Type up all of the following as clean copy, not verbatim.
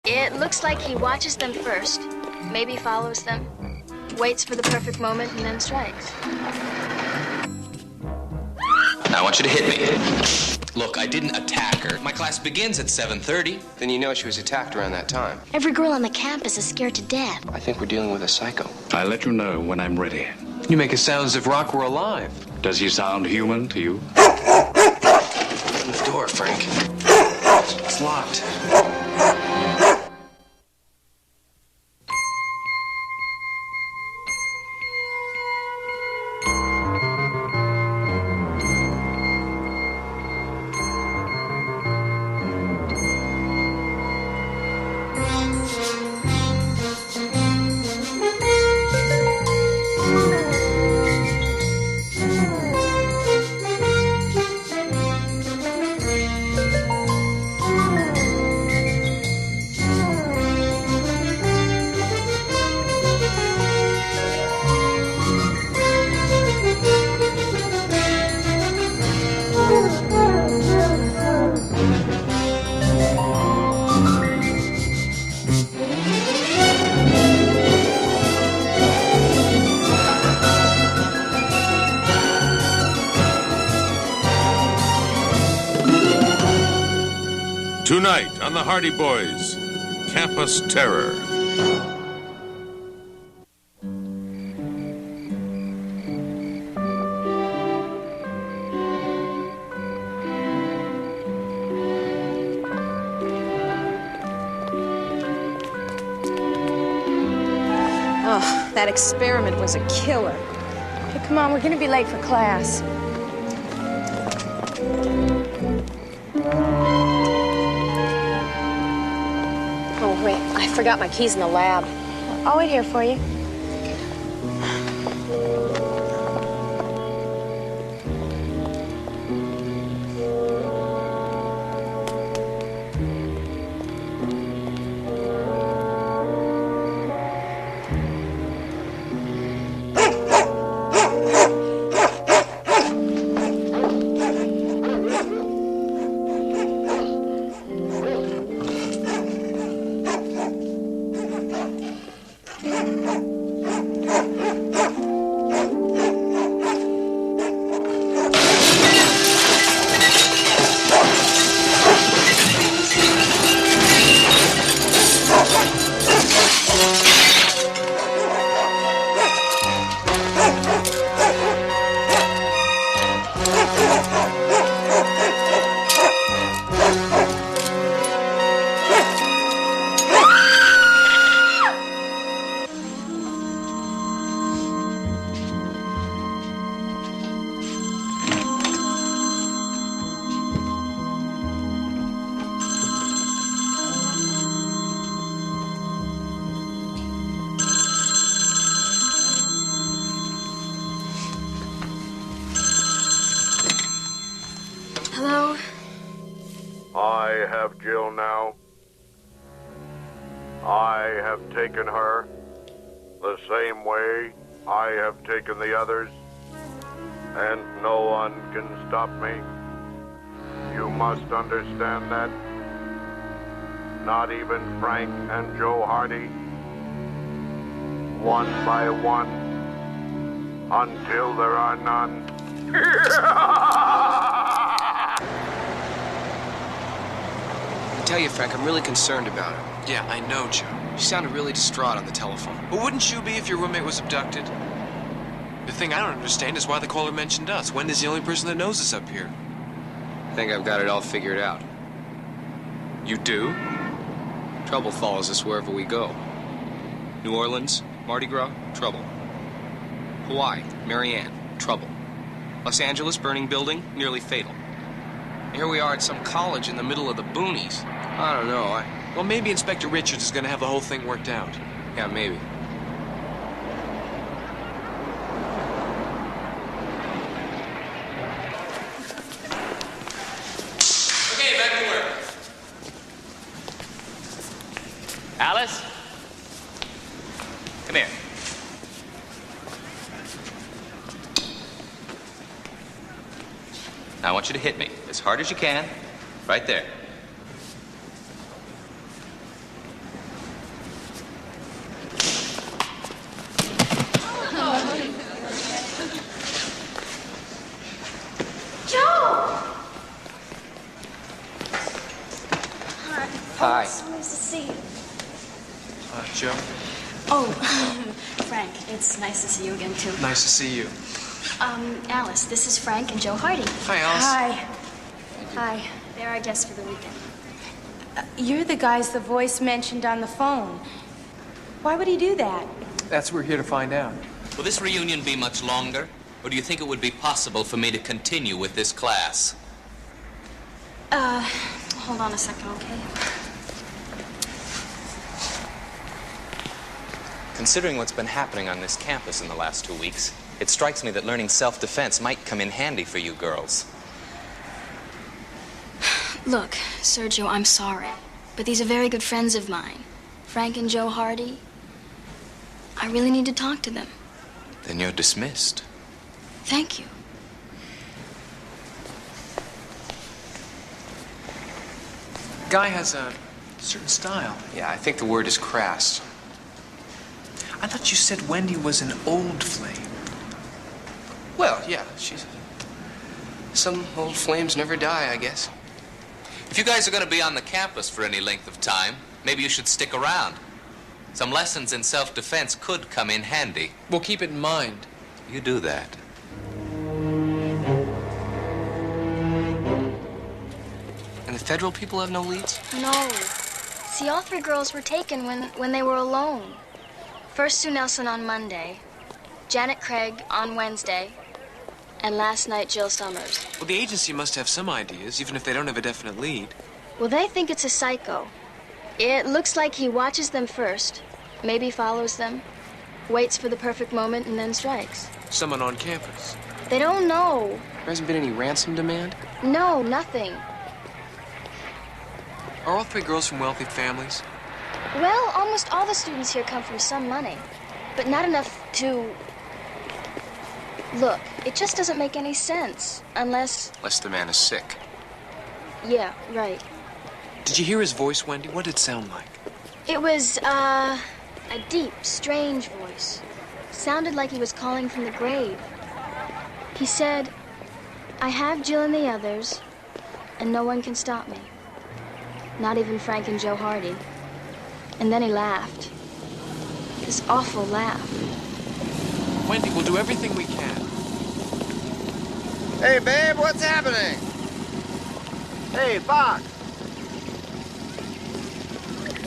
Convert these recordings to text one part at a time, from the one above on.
It looks like he watches them first, maybe follows them, waits for the perfect moment, and then strikes. I want you to hit me. Look, I didn't attack her. My class begins at 7:30. Then you know she was attacked around that time. Every girl on the campus is scared to death. I think we're dealing with a psycho. I'll let you know when I'm ready. You make it sound as if Rock were alive. Does he sound human to you? Open the door, Frank. It's locked. Tonight on the Hardy Boys, Campus Terror. Oh, that experiment was a killer. Hey, come on, we're gonna be late for class. Oh, wait, I forgot my keys in the lab. I'll wait here for you. Hello? I have Jill now. I have taken her the same way I have taken the others, and no one can stop me. You must understand that. Not even Frank and Joe Hardy. One by one, until there are none. I tell you, Frank, I'm really concerned about her. Yeah, I know, Joe. She sounded really distraught on the telephone. But wouldn't you be if your roommate was abducted? The thing I don't understand is why the caller mentioned us. Wendy's the only person that knows us up here. I think I've got it all figured out. You do? Trouble follows us wherever we go. New Orleans, Mardi Gras, trouble. Hawaii, Marianne, trouble. Los Angeles, burning building, nearly fatal. Here we are at some college in the middle of the boonies. I don't know, Well, maybe Inspector Richards is going to have the whole thing worked out. Yeah, maybe. Okay, back to work. Alice? Come here. Now I want you to hit me as hard as you can. Right there. Frank. Hi. Oh, so nice to see you. Joe, Oh, Frank, it's nice to see you again, too. nice to see you. Alice, this is Frank and Joe Hardy. Hi, Alice. Hi. Hi. They're our guests for the weekend. You're the guys the voice mentioned on the phone. Why would he do that? That's what we're here to find out. Will this reunion be much longer? Or do you think it would be possible for me to continue with this class? Hold on a second, okay? Considering what's been happening on this campus in the last 2 weeks, it strikes me that learning self-defense might come in handy for you girls. Look, Sergio, I'm sorry, but these are very good friends of mine. Frank and Joe Hardy. I really need to talk to them. Then you're dismissed. Thank you. Guy has a certain style. Yeah, I think the word is crass. I thought you said Wendy was an old flame. Well, yeah, she's... Some old flames never die, I guess. If you guys are going to be on the campus for any length of time, maybe you should stick around. Some lessons in self-defense could come in handy. We'll keep it in mind. You do that. And the federal people have no leads? No. See, all three girls were taken when they were alone. First Sue Nelson on Monday, Janet Craig on Wednesday, and last night Jill Summers. Well, the agency must have some ideas, even if they don't have a definite lead. Well, they think it's a psycho. It looks like he watches them first, maybe follows them, waits for the perfect moment, and then strikes. Someone on campus. They don't know. There hasn't been any ransom demand? No, nothing. Are all three girls from wealthy families? Well, almost all the students here come from some money, but not enough to... Look, it just doesn't make any sense, unless... Unless the man is sick. Yeah, right. Did you hear his voice, Wendy? What did it sound like? It was, a deep, strange voice. Sounded like he was calling from the grave. He said, I have Jill and the others, and no one can stop me. Not even Frank and Joe Hardy. And then he laughed. This awful laugh. Wendy, we'll do everything we can. Hey, babe, what's happening? Hey, Fox.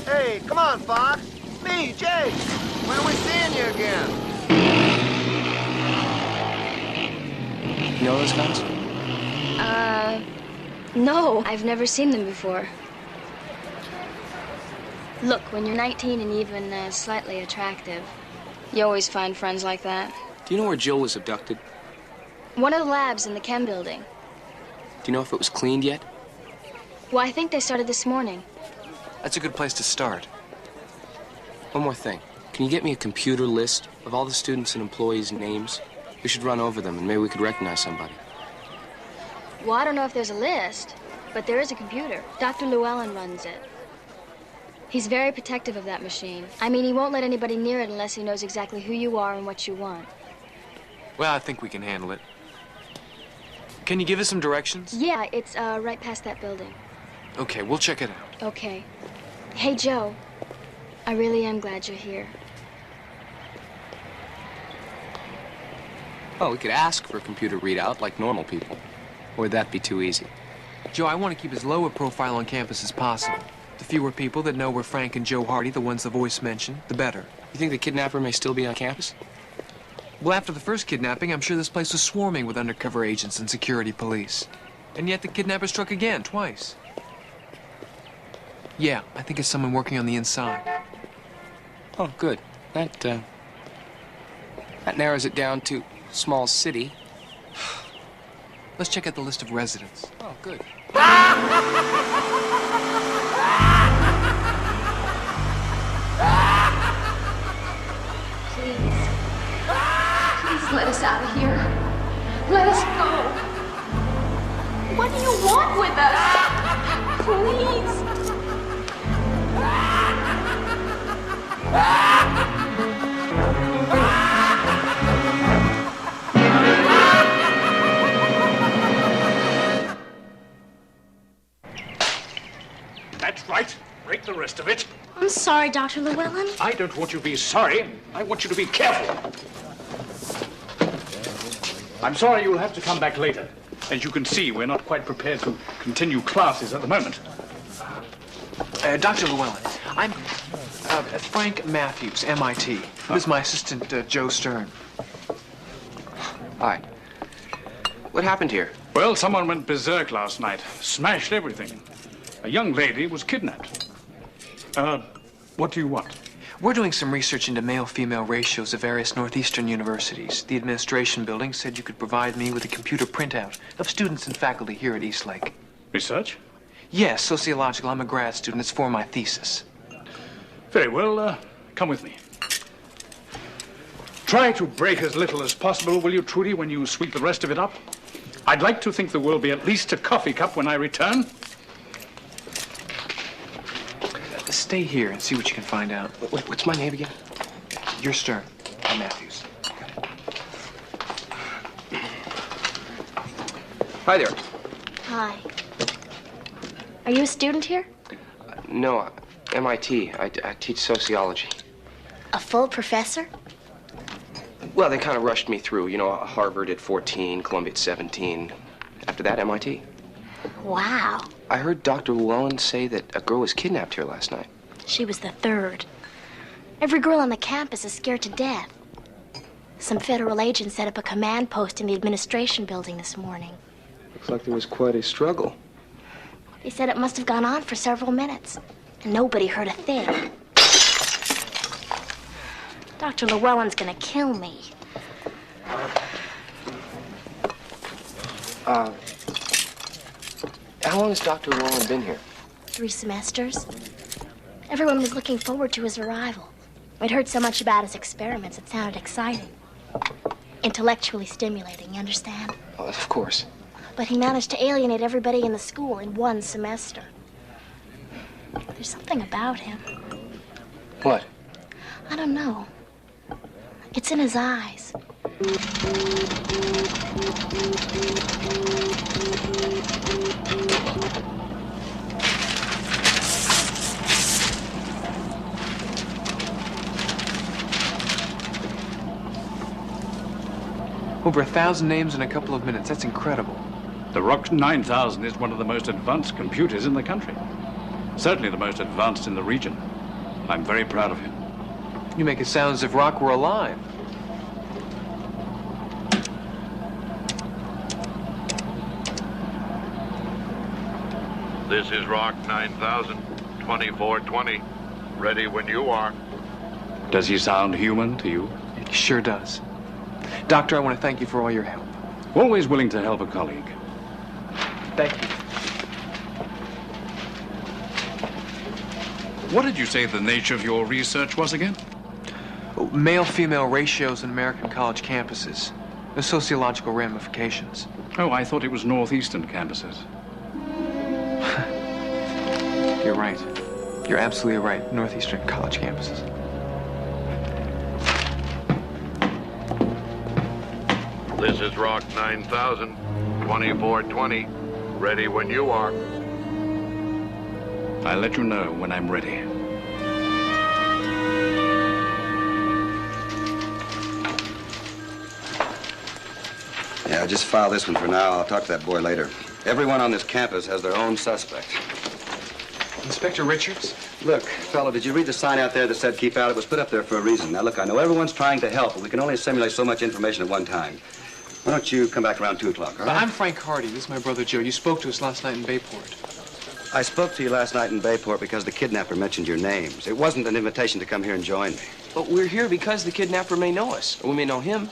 Hey, come on, Fox. Me, Jake. When are we seeing you again? You know those guys? No, I've never seen them before. Look, when you're 19 and even slightly attractive, you always find friends like that. Do you know where Jill was abducted? One of the labs in the chem building. Do you know if it was cleaned yet? Well, I think they started this morning. That's a good place to start. One more thing. Can you get me a computer list of all the students and employees' names? We should run over them, and maybe we could recognize somebody. Well, I don't know if there's a list, but there is a computer. Dr. Llewellyn runs it. He's very protective of that machine. I mean, he won't let anybody near it unless he knows exactly who you are and what you want. Well, I think we can handle it. Can you give us some directions? Yeah, it's right past that building. Okay, we'll check it out. Okay. Hey, Joe. I really am glad you're here. Oh, we could ask for a computer readout like normal people. Or would that be too easy? Joe, I want to keep as low a profile on campus as possible. The fewer people that know we're Frank and Joe Hardy, the ones the voice mentioned, the better. You think the kidnapper may still be on campus? Well, after the first kidnapping, I'm sure this place was swarming with undercover agents and security police. And yet the kidnapper struck again, twice. Yeah, I think it's someone working on the inside. Oh, good. That narrows it down to small city. Let's check out the list of residents. Oh, good. Please let us out of here. Let us go. What do you want with us? Please. break the rest of it. I'm sorry, Dr. Llewellyn. I don't want you to be sorry. I want you to be careful. I'm sorry you'll have to come back later. As you can see, we're not quite prepared to continue classes at the moment. Dr. Llewellyn, I'm Frank Matthews, MIT. This is my assistant, Joe Stern. Hi. What happened here? Well, someone went berserk last night. Smashed everything. A young lady was kidnapped. What do you want? We're doing some research into male-female ratios of various northeastern universities. The administration building said you could provide me with a computer printout of students and faculty here at Eastlake. Research? Yes, sociological. I'm a grad student. It's for my thesis. Very well, come with me. Try to break as little as possible, will you, Trudy, when you sweep the rest of it up? I'd like to think there will be at least a coffee cup when I return. Stay here and see what you can find out. What's my name again? You're Stern. I'm Matthews. Hi there. Hi. Are you a student here? No, MIT. I teach sociology. A full professor? Well, they kind of rushed me through. You know, Harvard at 14, Columbia at 17. After that, MIT. Wow. I heard Dr. Llewellyn say that a girl was kidnapped here last night. She was the third. Every girl on the campus is scared to death. Some federal agents set up a command post in the administration building this morning. Looks like there was quite a struggle. They said it must have gone on for several minutes, and nobody heard a thing. Dr. Llewellyn's gonna kill me. How long has Dr. Llewellyn been here? 3 semesters. Everyone was looking forward to his arrival. We'd heard so much about his experiments, it sounded exciting. Intellectually stimulating, you understand? Oh, of course. But he managed to alienate everybody in the school in 1 semester. There's something about him. What? I don't know. It's in his eyes. Over 1,000 names in a couple of minutes. That's incredible. The Rock 9000 is one of the most advanced computers in the country. Certainly the most advanced in the region. I'm very proud of him. You make it sound as if Rock were alive. This is Rock 9000, 2420. Ready when you are. Does he sound human to you? He sure does. Doctor, I want to thank you for all your help. Always willing to help a colleague. Thank you. What did you say the nature of your research was again? Male-female ratios in American college campuses. The sociological ramifications. Oh, I thought it was northeastern campuses. You're right. You're absolutely right. Northeastern college campuses. This is Rock 9000, 2420. Ready when you are. I'll let you know when I'm ready. Yeah, just file this one for now. I'll talk to that boy later. Everyone on this campus has their own suspect. Inspector Richards? Look, fellow, did you read the sign out there that said keep out? It was put up there for a reason. Now, look, I know everyone's trying to help, but we can only assimilate so much information at one time. Why don't you come back around 2 o'clock, all right? I'm Frank Hardy. This is my brother Joe. You spoke to us last night in Bayport. I spoke to you last night in Bayport because the kidnapper mentioned your names. It wasn't an invitation to come here and join me. But we're here because the kidnapper may know us, or we may know him.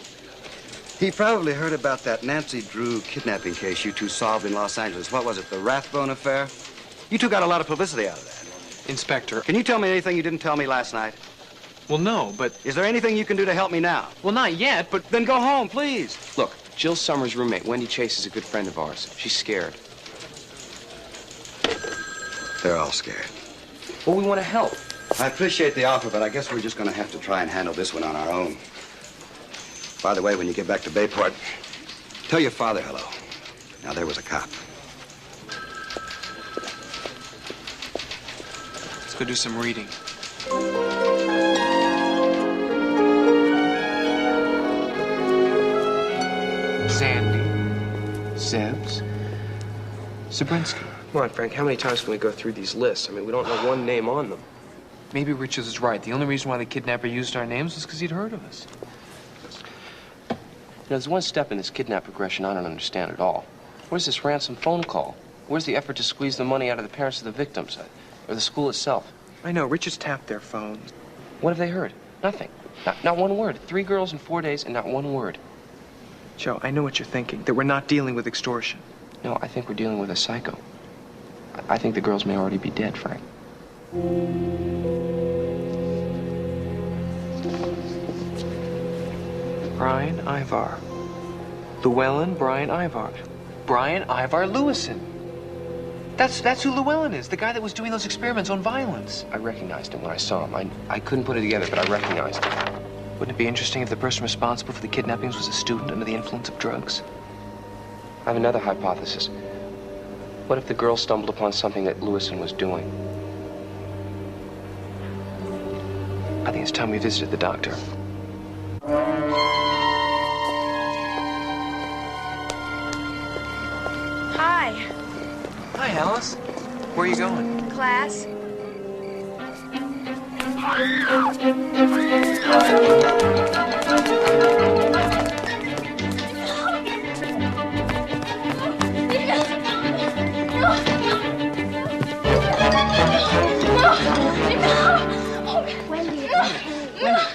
He probably heard about that Nancy Drew kidnapping case you two solved in Los Angeles. What was it, the Rathbone affair? You two got a lot of publicity out of that. Inspector. Can you tell me anything you didn't tell me last night? Well, no, but... Is there anything you can do to help me now? Well, not yet, but... Then go home, please. Look, Jill Summers' roommate, Wendy Chase, is a good friend of ours. She's scared. They're all scared. Well, we want to help. I appreciate the offer, but I guess we're just going to have to try and handle this one on our own. By the way, when you get back to Bayport, tell your father hello. Now, there was a cop. go do some reading. Sandy, Zebs, Zabrinsky. Come on, Frank, how many times can we go through these lists? I mean, we don't know one name on them. Maybe Richards is right. The only reason why the kidnapper used our names was because he'd heard of us. You know, there's one step in this kidnap progression I don't understand at all. Where's this ransom phone call? Where's the effort to squeeze the money out of the parents of the victims? Or the school itself? I know. Richards tapped their phones. What have they heard? Nothing. Not one word. 3 girls in 4 days and not one word. Joe, I know what you're thinking, that we're not dealing with extortion. No, I think we're dealing with a psycho. I think the girls may already be dead, Frank. Brian Ivar. Llewellyn Brian Ivar. Brian Ivar Lewison. That's who Llewellyn is, the guy that was doing those experiments on violence. I recognized him when I saw him. I couldn't put it together, but I recognized him. Wouldn't it be interesting if the person responsible for the kidnappings was a student under the influence of drugs? I have another hypothesis. What if the girl stumbled upon something that Lewison was doing? I think it's time we visited the doctor. Hi. Hi, Alice. Where are you going? Class.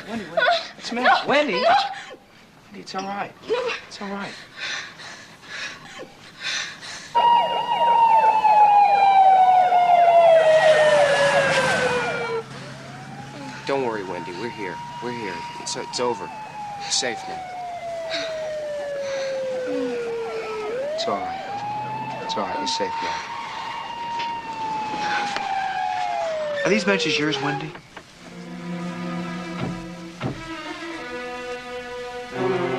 Wendy, what's the matter? Wendy? Wendy, it's all right. It's all right. Don't worry, Wendy. We're here. We're here. It's over. It's safe now. It's all right. It's all right. You're safe now. Are these matches yours, Wendy?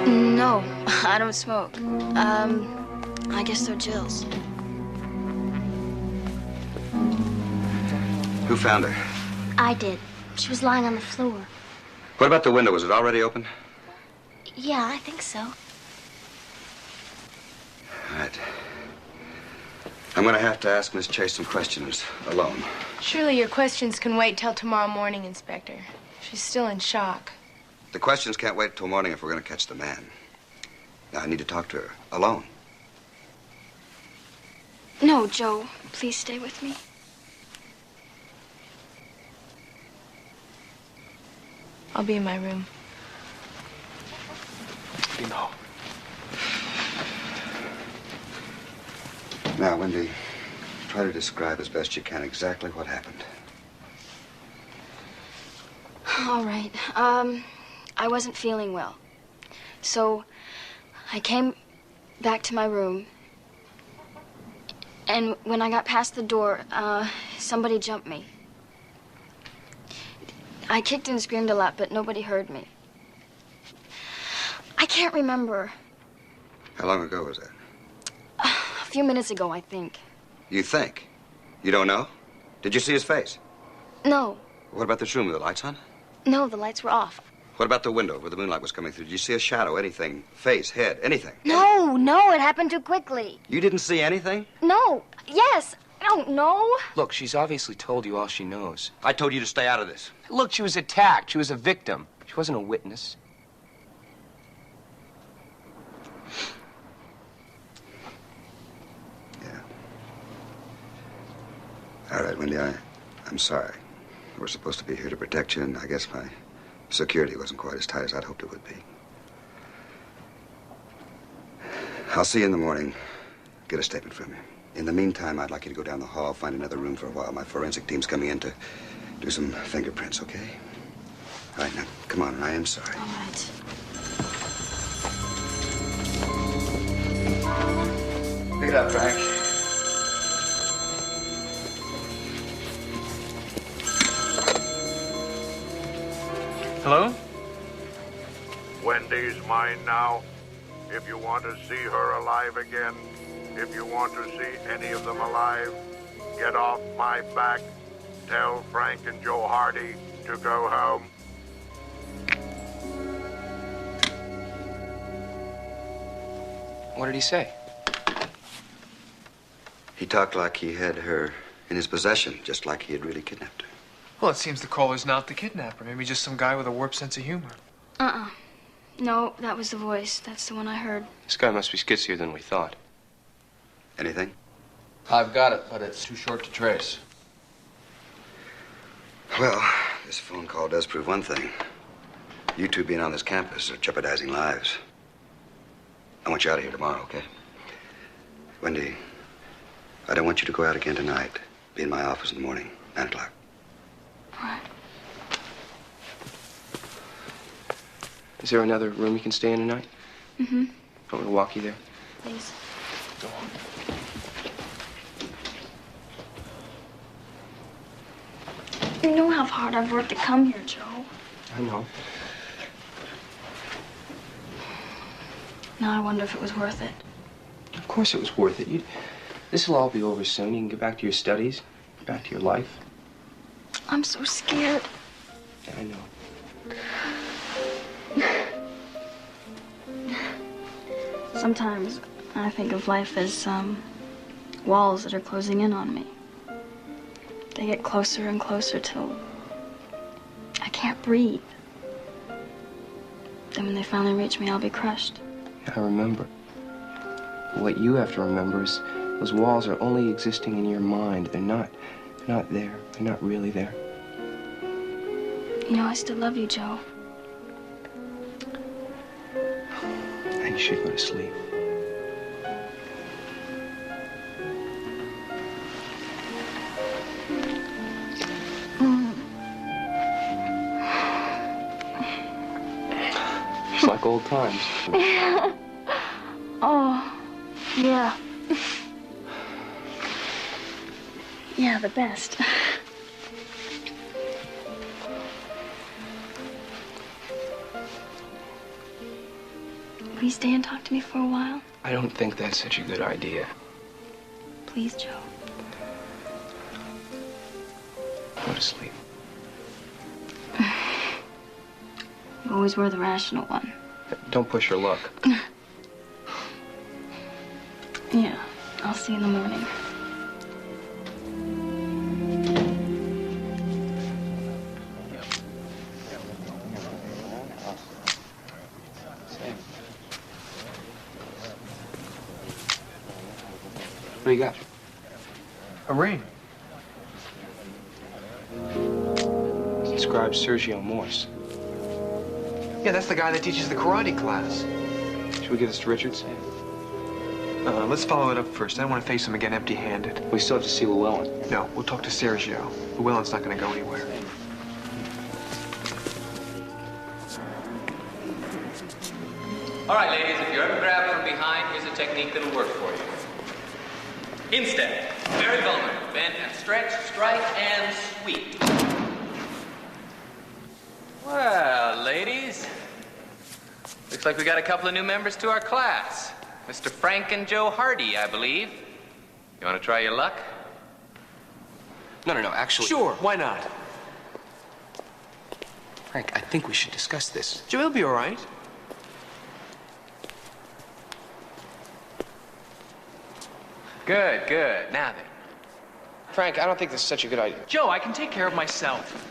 No, I don't smoke. I guess they're Jill's. Who found her? I did. She was lying on the floor. What about the window? Was it already open? Yeah, I think so. All right. I'm going to have to ask Miss Chase some questions alone. Surely your questions can wait till tomorrow morning, Inspector. She's still in shock. The questions can't wait till morning if we're going to catch the man. Now, I need to talk to her alone. No, Joe, please stay with me. I'll be in my room. You know. Now, Wendy, try to describe as best you can exactly what happened. All right. I wasn't feeling well. So I came back to my room. And when I got past the door, somebody jumped me. I kicked and screamed a lot, but nobody heard me. I can't remember. How long ago was that? A few minutes ago, I think. You think? You don't know? Did you see his face? No. What about this room with the lights on? No, the lights were off. What about the window where the moonlight was coming through? Did you see a shadow, anything? Face, head, anything? No, it happened too quickly. You didn't see anything? No, yes, I don't know. Look, she's obviously told you all she knows. I told you to stay out of this. Look, she was attacked. She was a victim. She wasn't a witness. Yeah. All right, Wendy, I'm sorry. We're supposed to be here to protect you, and I guess my security wasn't quite as tight as I'd hoped it would be. I'll see you in the morning. Get a statement from you. In the meantime, I'd like you to go down the hall, find another room for a while. My forensic team's coming in to do some fingerprints, okay? All right, now, come on. I am sorry. All right. Pick it up, Frank. Hello? Wendy's mine now. If you want to see her alive again, if you want to see any of them alive, get off my back. tell Frank and Joe Hardy to go home? What did he say? He talked like he had her in his possession, just like he had really kidnapped her. Well, it seems the caller's not the kidnapper. Maybe just some guy with a warped sense of humor. No, that was the voice. That's the one I heard. This guy must be skitzier than we thought. Anything? I've got it, but it's too short to trace. Well, this phone call does prove one thing. You two being on this campus are jeopardizing lives. I want you out of here tomorrow, okay? Wendy, I don't want you to go out again tonight. Be in my office in the morning, 9 o'clock. All right. Is there another room you can stay in tonight? Mm-hmm. Want me to walk you there? Please. Go on. You know how hard I've worked to come here, Joe. I know. Now I wonder if it was worth it. Of course it was worth it. This will all be over soon. You can get back to your studies, get back to your life. I'm so scared. I know. Sometimes I think of life as walls that are closing in on me. They get closer and closer till I can't breathe. Then when they finally reach me, I'll be crushed. I remember. What you have to remember is those walls are only existing in your mind. They're not there. They're not really there. You know, I still love you, Joe. And you should go to sleep. It's like old times. Oh, yeah. Yeah, the best. Will you stay and talk to me for a while? I don't think that's such a good idea. Please, Joe. Go to sleep. You always were the rational one. Don't push your luck. Yeah, I'll see you in the morning. What do you got? A ring. Describes Sergio Morse. Yeah, that's the guy that teaches the karate class. Should we give this to Richards? Let's follow it up first. I don't want to face him again empty-handed. We still have to see Llewellyn. No, we'll talk to Sergio. Llewellyn's not going to go anywhere. All right, ladies, if you're ever grabbed from behind, here's a technique that'll work for you. Instep. Very vulnerable. Bend and stretch, strike, and sweep. Well, ladies, looks like we got a couple of new members to our class. Mr. Frank and Joe Hardy, I believe. You want to try your luck? No, actually... Sure, why not? Frank, I think we should discuss this. Joe, he'll be all right. Good, good. Now then. Frank, I don't think this is such a good idea. Joe, I can take care of myself.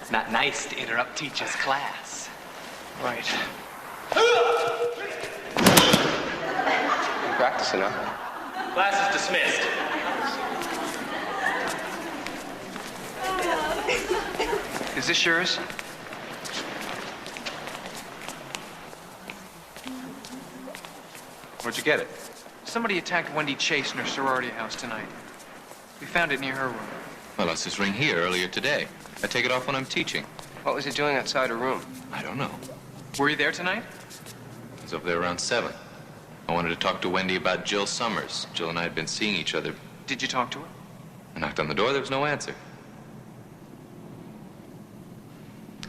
It's not nice to interrupt teacher's class. Right. You practicing, huh? Class is dismissed. Is this yours? Where'd you get it? Somebody attacked Wendy Chase in her sorority house tonight. We found it near her room. Well, it's this ring here earlier today. I take it off when I'm teaching. What was it doing outside her room? I don't know. Were you there tonight? I was up there around 7. I wanted to talk to Wendy about Jill Summers. Jill and I had been seeing each other. Did you talk to her? I knocked on the door. There was no answer.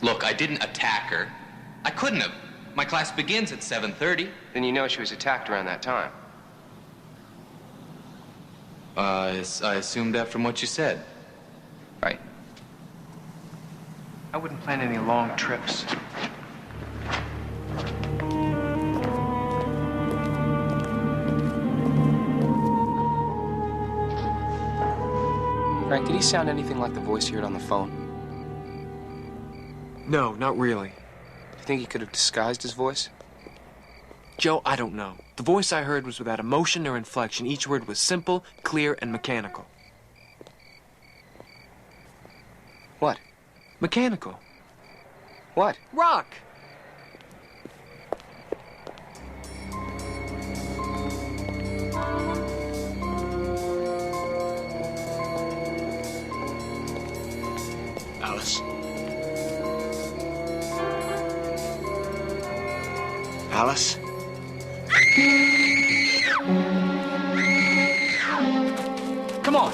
Look, I didn't attack her. I couldn't have. My class begins at 7:30. Then you know she was attacked around that time. I assumed that from what you said. Right. I wouldn't plan any long trips. Frank, did he sound anything like the voice you heard on the phone? No, not really. Do you think he could have disguised his voice? Joe, I don't know. The voice I heard was without emotion or inflection. Each word was simple, clear, and mechanical. What? Mechanical. What? Rock! Alice. Alice? Come on.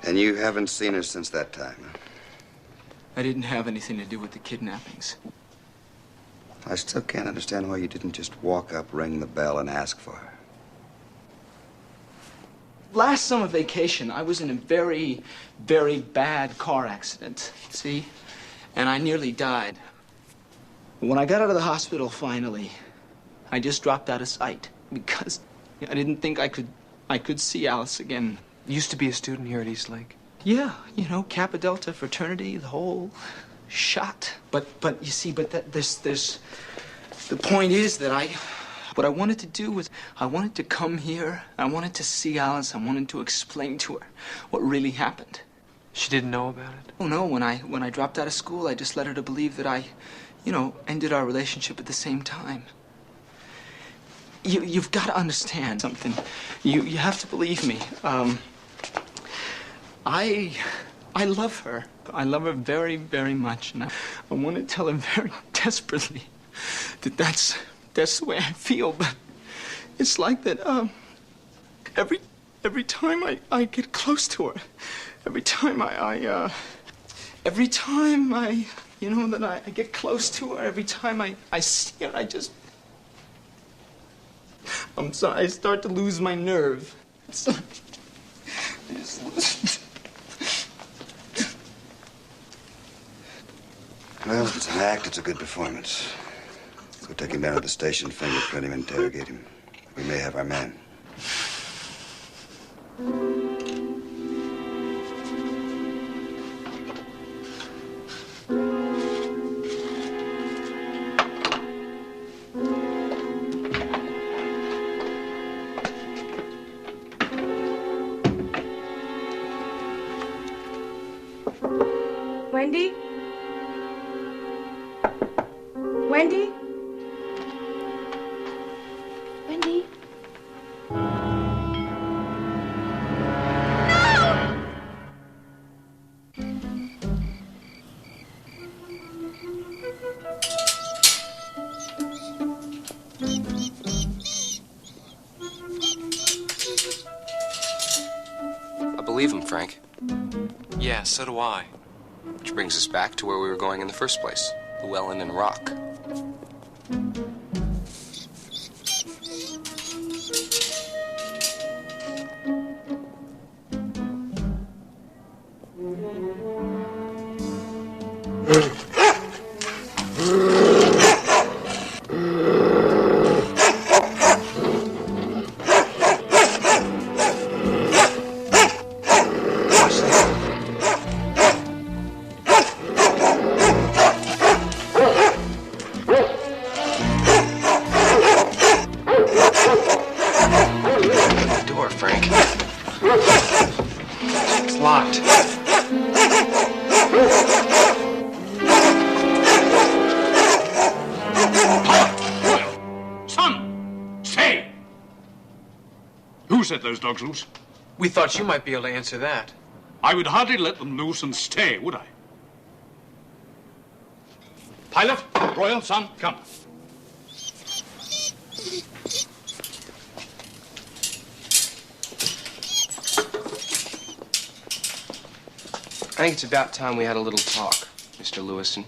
And you haven't seen her since that time, huh? I didn't have anything to do with the kidnappings. I still can't understand why you didn't just walk up, ring the bell, and ask for her. Last summer vacation, I was in a very, very bad car accident, see? And I nearly died. When I got out of the hospital finally, I just dropped out of sight because I didn't think I could see Alice again. Used to be a student here at East Lake. Yeah, you know, Kappa Delta fraternity, the whole shot. But you see, there's the point is that what I wanted to do was I wanted to come here. I wanted to see Alice. I wanted to explain to her what really happened. She didn't know about it? Oh no, when I dropped out of school, I just led her to believe that I, ended our relationship at the same time. You've got to understand something. You have to believe me. I love her. I love her very, very much, and I want to tell her very desperately that that's the way I feel. But it's like that. Every time I get close to her, every time I get close to her, every time I see her, I'm sorry, I start to lose my nerve. Well, if it's an act, it's a good performance. Let's go take him down to the station, fingerprint him, interrogate him. We may have our man. Wendy? Wendy? Wendy? I believe him, Frank. Yeah, so do I. Which brings us back to where we were going in the first place. Llewellyn and Rock. Who set those dogs loose? We thought you might be able to answer that. I would hardly let them loose and stay, would I? Pilot, Royal, son, come. think it's about time we had a little talk, Mr. Lewison.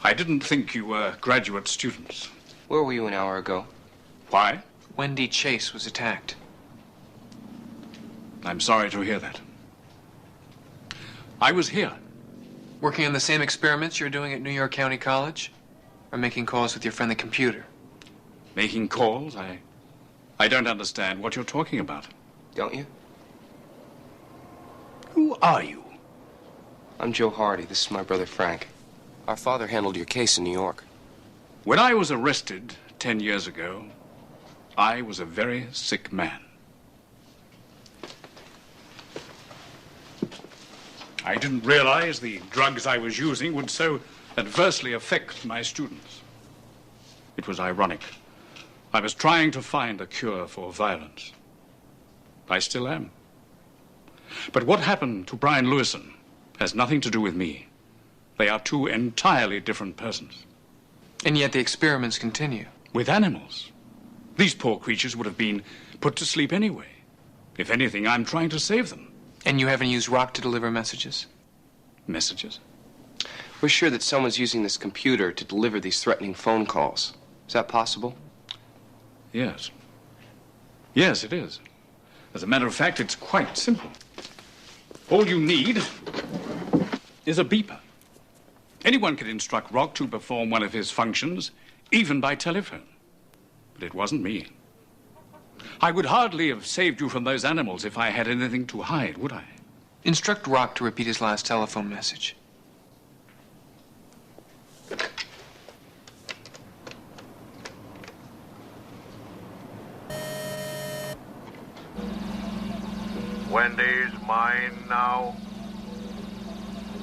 I didn't think you were graduate students. Where were you an hour ago? Why? Wendy Chase was attacked. I'm sorry to hear that. I was here. Working on the same experiments you're doing at New York County College? Or making calls with your friendly computer? Making calls? I don't understand what you're talking about. Don't you? Who are you? I'm Joe Hardy. This is my brother Frank. Our father handled your case in New York. When I was arrested 10 years ago, I was a very sick man. I didn't realize the drugs I was using would so adversely affect my students. It was ironic. I was trying to find a cure for violence. I still am. But what happened to Brian Lewison has nothing to do with me. They are two entirely different persons. And yet the experiments continue. With animals. These poor creatures would have been put to sleep anyway. If anything, I'm trying to save them. And you haven't used rock to deliver messages? Messages? We're sure that someone's using this computer to deliver these threatening phone calls. Is that possible? Yes. Yes, it is. As a matter of fact, it's quite simple. All you need is a beeper. Anyone could instruct Rock to perform one of his functions, even by telephone. But it wasn't me. I would hardly have saved you from those animals if I had anything to hide, would I? Instruct Rock to repeat his last telephone message. Wendy's mine now.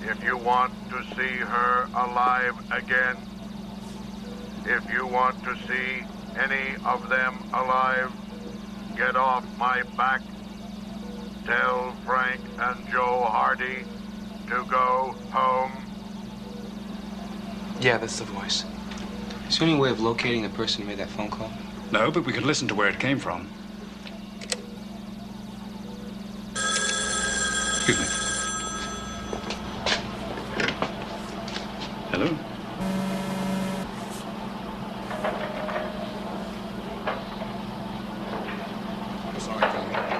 If you want to see her alive again, if you want to see any of them alive, get off my back. Tell Frank and Joe Hardy to go home. Yeah, that's the voice. Is there any way of locating the person who made that phone call? No, but we can listen to where it came from. Excuse me. Hello?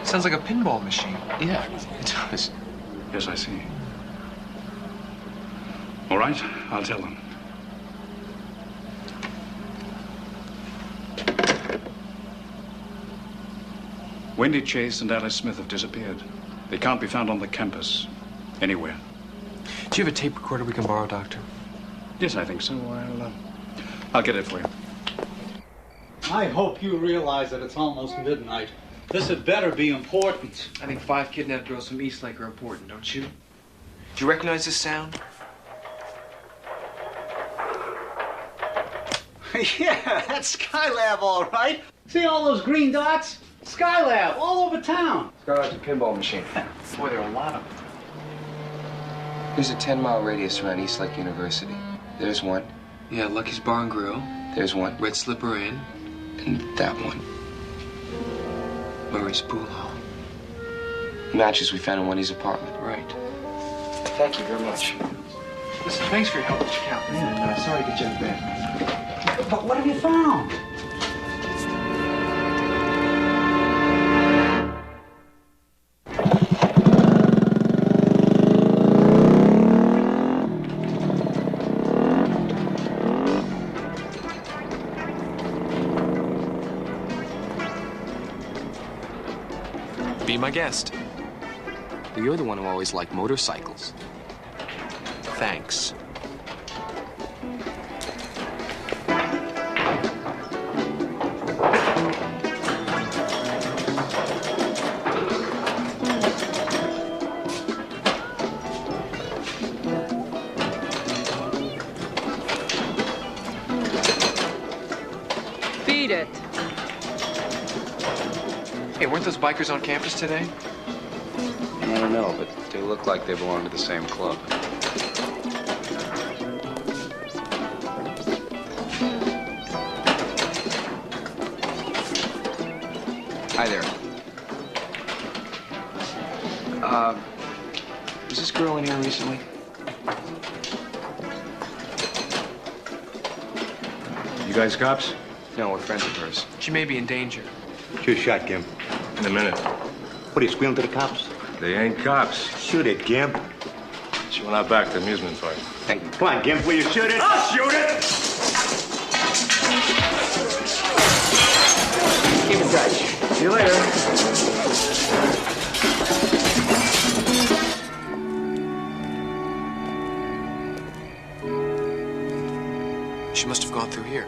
Sounds like a pinball machine. Yeah, it does. Yes, I see. All right, I'll tell them. Wendy Chase and Alice Smith have disappeared. They can't be found on the campus, anywhere. Do you have a tape recorder we can borrow, Doctor? Yes, I think so. I'll get it for you. I hope you realize that it's almost midnight. This had better be important. I think 5 kidnapped girls from East Lake are important, don't you? Do you recognize this sound? Yeah, that's Skylab, all right. See all those green dots? Skylab, all over town. Skylab's a pinball machine. Boy, there are a lot of them. There's a 10-mile radius around East Lake University. There's one. Yeah, Lucky's Bar and Grill. There's one. Red Slipper Inn. And that one. Murray's Pool Hall. Matches we found in Wendy's apartment. Right. Thank you very much. Listen, thanks for your help, Mr. Kaplan. And sorry to get you out of bed. But what have you found? Be my guest. Well, you're the one who always liked motorcycles. Thanks. Beat it. Hey, weren't those bikers on campus today? I don't know, but they look like they belong to the same club. Was this girl in here recently? You guys cops? No, we're friends of hers. She may be in danger. Shoot a shot, Gimp. In a minute. What, are you squealing to the cops? They ain't cops. Shoot it, Gimp. She went out back to the amusement park. Hey, come on, Gimp, will you shoot it? I'll shoot it! Keep in touch. See you later. She must have gone through here.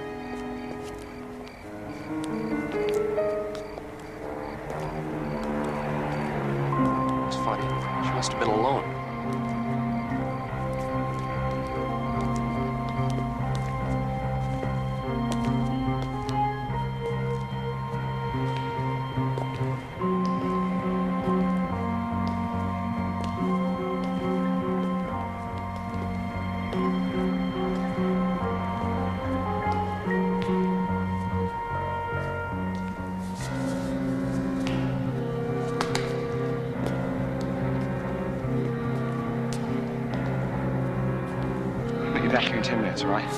It's funny. She must have been alone. I'll be back here in 10 minutes, all right?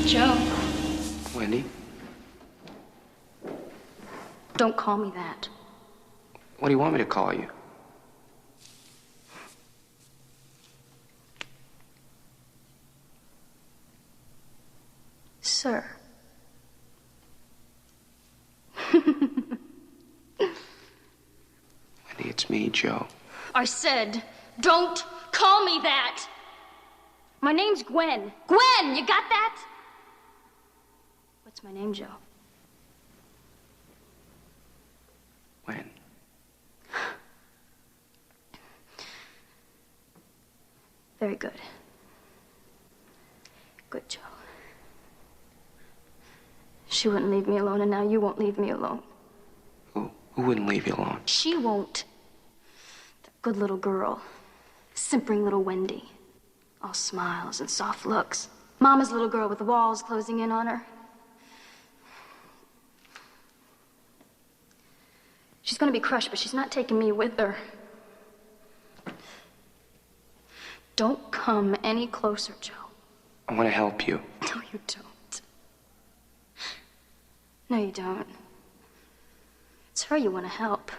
Joe, Wendy, don't call me that. what do you want me to call you? Sir. Wendy, it's me, Joe. I said, don't call me that. My name's Gwen. Gwen, you got that? What's my name, Joe? When? Very good. Good, Joe. She wouldn't leave me alone, and now you won't leave me alone. Who wouldn't leave you alone? She won't. The good little girl. Simpering little Wendy. All smiles and soft looks. Mama's little girl with the walls closing in on her. She's gonna be crushed, but she's not taking me with her. Don't come any closer, Joe. I want to help you. No, you don't. No, you don't. It's her you want to help.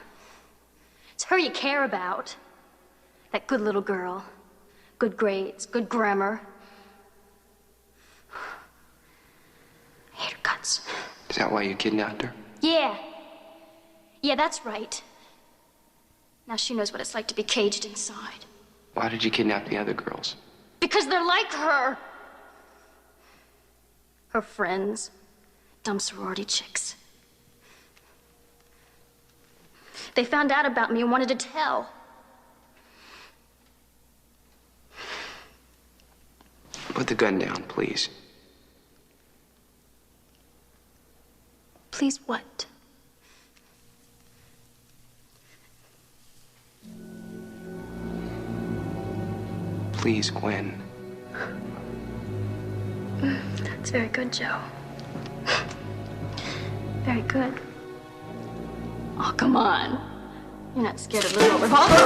It's her you care about. That good little girl. Good grades, good grammar. I hate her guts. Is that why you kidnapped her? Yeah. Yeah, that's right. Now she knows what it's like to be caged inside. Why did you kidnap the other girls? Because they're like her. Her friends. Dumb sorority chicks. They found out about me and wanted to tell. Put the gun down, please. Please what? Please, Gwen. That's very good, Joe. Very good. Oh, come on. You're not scared of little revolvers.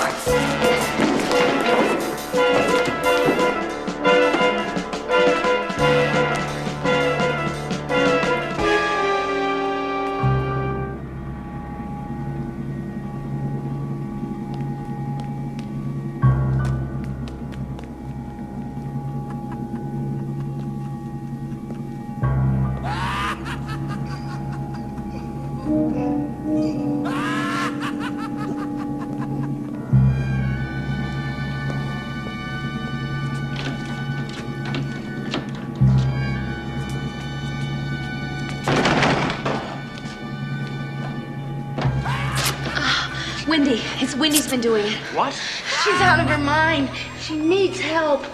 Wendy, it's Wendy's been doing it. What? She's out of her mind. She needs help.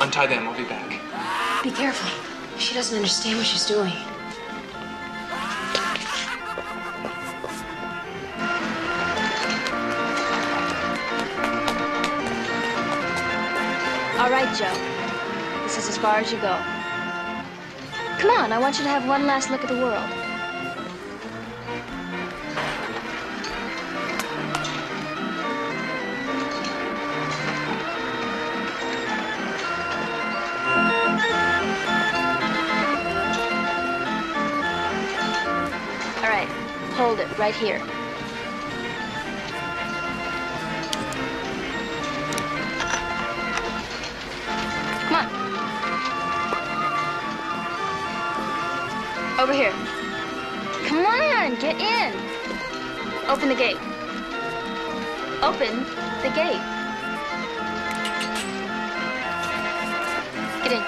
Untie them, I'll be back. Be careful. She doesn't understand what she's doing. All right, Joe. This is as far as you go. Come on, I want you to have one last look at the world. All right, hold it right here. Come on. Over here. Come on, get in. Open the gate. Open the gate. Get in.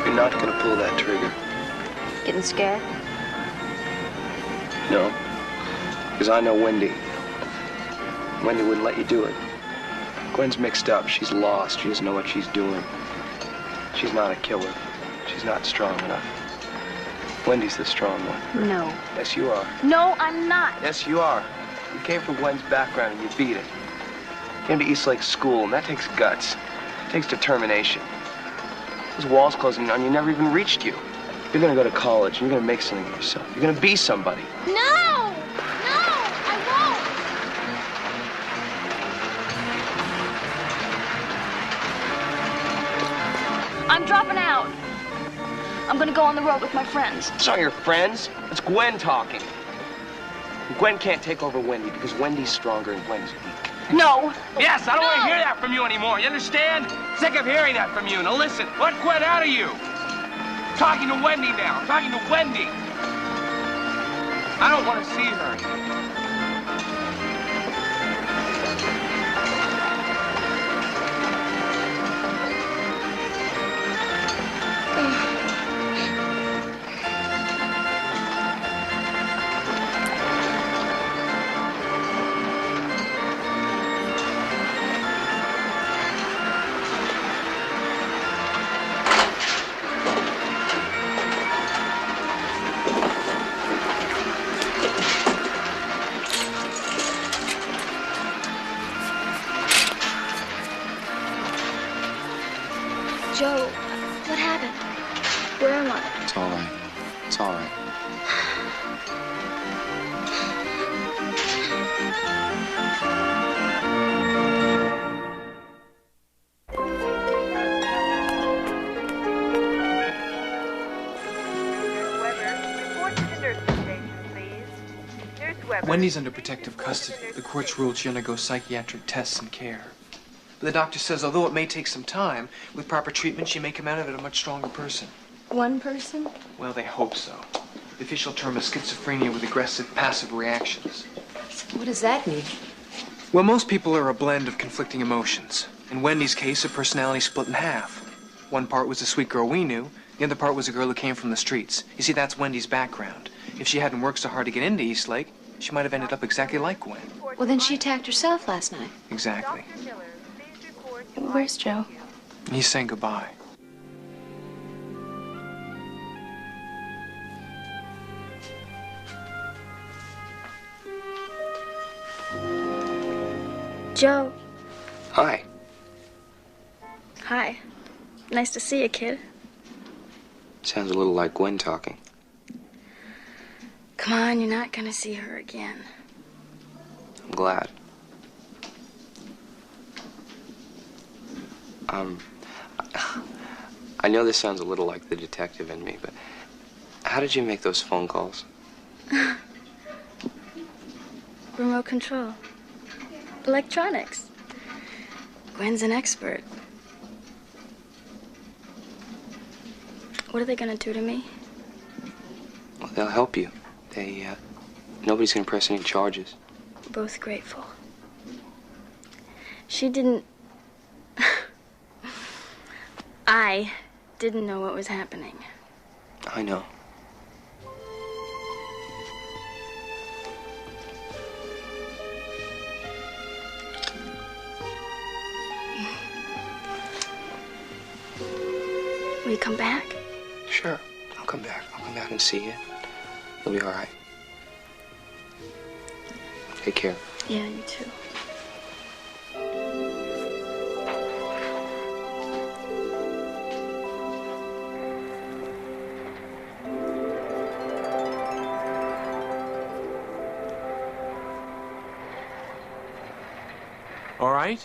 You're not gonna pull that trigger. Getting scared? No. Because I know Wendy. Wendy wouldn't let you do it. Gwen's mixed up. She's lost. She doesn't know what she's doing. She's not a killer. She's not strong enough. Wendy's the strong one. No. Yes, you are. No, I'm not. Yes, you are. You came from Gwen's background and you beat it. Came to Eastlake School, and that takes guts. It takes determination. Those walls closing on you never even reached you. You're gonna go to college, and you're gonna make something of yourself. You're gonna be somebody. No! No! I won't! I'm dropping out. I'm gonna go on the road with my friends. It's not your friends. It's Gwen talking. Gwen can't take over Wendy because Wendy's stronger and Gwen's weak. No! Yes, I don't want to hear that from you anymore. You understand? Sick of hearing that from you. Now listen, let Gwen out of you. I'm talking to Wendy now. I'm talking to Wendy. I don't want to see her. Joe, what happened? Where am I? It's all right. It's all right. Wendy's under protective custody. The court's ruled she undergo psychiatric tests and care. But the doctor says although it may take some time, with proper treatment, she may come out of it a much stronger person. One person? Well, they hope so. The official term is schizophrenia with aggressive, passive reactions. What does that mean? Well, most people are a blend of conflicting emotions. In Wendy's case, her personality split in half. One part was the sweet girl we knew. The other part was a girl who came from the streets. You see, that's Wendy's background. If she hadn't worked so hard to get into Eastlake, she might have ended up exactly like Gwen. Well, then she attacked herself last night. Exactly. Where's Joe? He's saying goodbye. Joe. Hi. Hi. Nice to see you, kid. Sounds a little like Gwen talking. Come on, you're not gonna see her again. I'm glad. I know this sounds a little like the detective in me, but how did you make those phone calls? Remote control. Electronics. Gwen's an expert. What are they gonna do to me? Well, they'll help you. Nobody's gonna press any charges. Both grateful. She didn't... I didn't know what was happening. I know. Will you come back? Sure, I'll come back. I'll come back and see you. You'll be all right. Take care. Yeah, you too. All right?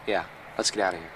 Yeah, let's get out of here.